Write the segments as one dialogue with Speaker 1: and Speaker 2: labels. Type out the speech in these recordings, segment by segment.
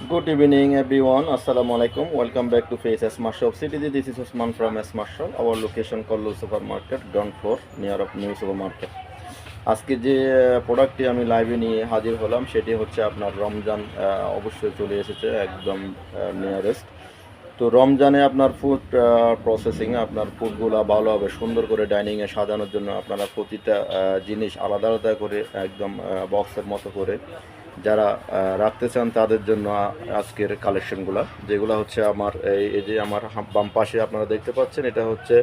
Speaker 1: Good evening, everyone. Assalamu alaikum. Welcome back to Face Smart Shop City. This is Osman from Smart Shop. Our location called Supermarket, ground floor, near of New Supermarket. আজকে যে প্রোডাক্টটি আমি লাইভে নিয়ে হাজির হলাম সেটি হচ্ছে আপনার রমজান অবশ্যই চলে এসেছে একদম নিয়ারেস্ট। তো রমজানে আপনার ফুড প্রসেসিং আপনার ফুডগুলো ভালোভাবে সুন্দর করে ডাইনিংয়ে সাজানোর জন্য আপনারা প্রতিটা জিনিস আলাদা আলাদা করে একদম বক্সের মতো করে যারা রাখতে চান তাদের জন্য আজকের কালেকশনগুলো যেগুলো হচ্ছে আমার এই যে আমার বাম পাশে আপনারা দেখতে পাচ্ছেন এটা হচ্ছে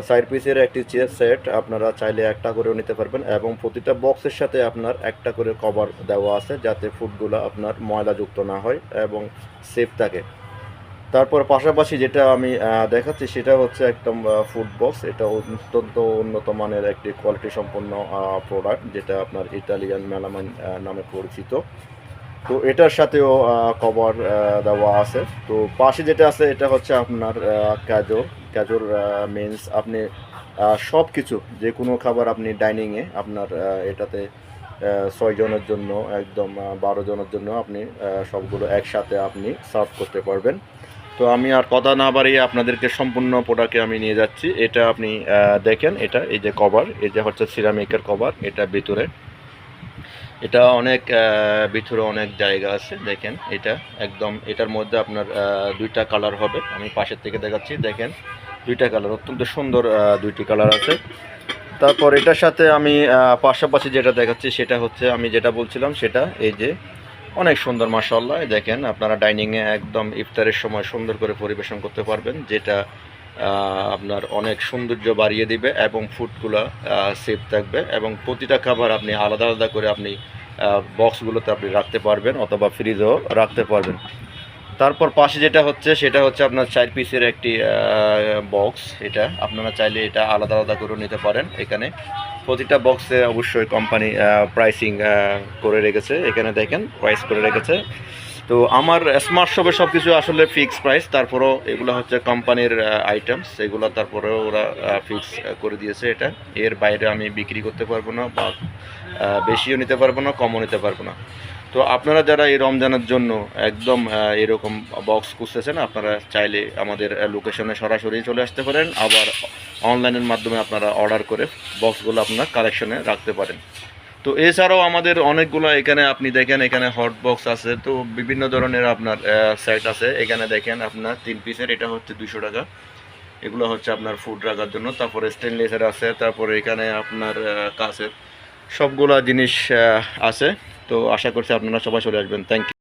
Speaker 1: 4 পিসের একটি চেয়ার সেট। আপনারা চাইলে একটা করেও নিতে পারবেন এবং প্রতিটা বক্সের সাথে আপনার একটা করে কভার দেওয়া আছে যাতে ফুডগুলো আপনার ময়লাযুক্ত না হয় এবং সেফ থাকে। তারপর পাশাপাশি যেটা আমি দেখাচ্ছি সেটা হচ্ছে একদম ফুড বক্স। এটা অত্যন্ত উন্নত মানের একটি কোয়ালিটি সম্পন্ন প্রোডাক্ট যেটা আপনার ইটালিয়ান মেলামাইন নামে পরিচিত। তো এটার সাথেও কভার দেওয়া আছে। তো পাশে যেটা আছে এটা হচ্ছে আপনার ক্যাজোর মিন্স আপনি সব কিছু যে কোনো খাবার আপনি ডাইনিংয়ে আপনার এটাতে 6 জনের জন্য একদম 12 জনের জন্য আপনি সবগুলো একসাথে আপনি সার্ভ করতে পারবেন। তো আমি আর কথা না বাড়িয়ে আপনাদেরকে সম্পূর্ণ প্রোডাক্টে আমি নিয়ে যাচ্ছি। এটা আপনি দেখেন, এটা এই যে কভার, এই যে হচ্ছে সিরামিকের কভার, এটা ভিতরে এটা অনেক ভিতরে অনেক জায়গা আছে। দেখেন এটা একদম এটার মধ্যে আপনার দুইটা কালার হবে। আমি পাশের থেকে দেখাচ্ছি, দেখেন দুইটা কালার, অত্যন্ত সুন্দর দুইটি কালার আছে। তারপর এটার সাথে আমি পাশাপাশি যেটা দেখাচ্ছি সেটা হচ্ছে আমি যেটা বলছিলাম সেটা এই যে অনেক সুন্দর মাশাআল্লাহ। দেখেন আপনারা ডাইনিংয়ে একদম ইফতারের সময় সুন্দর করে পরিবেশন করতে পারবেন, যেটা আপনার অনেক সৌন্দর্য বাড়িয়ে দিবে এবং ফুডগুলো সেফ থাকবে এবং প্রতিটা খাবার আপনি আলাদা আলাদা করে আপনি বক্সগুলোতে আপনি রাখতে পারবেন অথবা ফ্রিজেও রাখতে পারবেন। তারপর পাশে যেটা হচ্ছে সেটা হচ্ছে আপনার 4 পিসের একটি বক্স। এটা আপনারা চাইলে এটা আলাদা আলাদা করে নিতে পারেন। এখানে প্রতিটা বক্সে অবশ্যই কোম্পানি প্রাইসিং করে রেখেছে, এখানে দেখেন প্রাইস করে রেখেছে। তো আমার স্মার্ট শপে সব কিছু আসলে ফিক্স প্রাইস, তারপরেও এগুলো হচ্ছে কোম্পানির আইটেমস, এগুলো তারপরেও ওরা ফিক্স করে দিয়েছে। এটা এর বাইরে আমি বিক্রি করতে পারবো না বা বেশিও নিতে পারবো না, কমও নিতে পারবো না। তো আপনারা যারা এই রমজানের জন্য একদম এরকম বক্স খুঁজতেছেন আপনারা চাইলে আমাদের লোকেশনে সরাসরি চলে আসতে পারেন, আবার অনলাইনের মাধ্যমে আপনারা অর্ডার করে বক্সগুলো আপনারা কালেকশনে রাখতে পারেন। তো এছাড়াও আমাদের অনেকগুলো এখানে আপনি দেখেন, এখানে হট বক্স আছে, তো বিভিন্ন ধরনের আপনার সেট আছে। এখানে দেখেন আপনার 3 পিসের, এটা হচ্ছে 200 টাকা। এগুলো হচ্ছে আপনার ফুড রাখার জন্য। তারপরে স্টেনলেসের আছে, তারপরে এখানে আপনার কাচের সবগুলা জিনিস আছে। তো আশা করছি আপনারা সবাই চলে আসবেন। Thank you.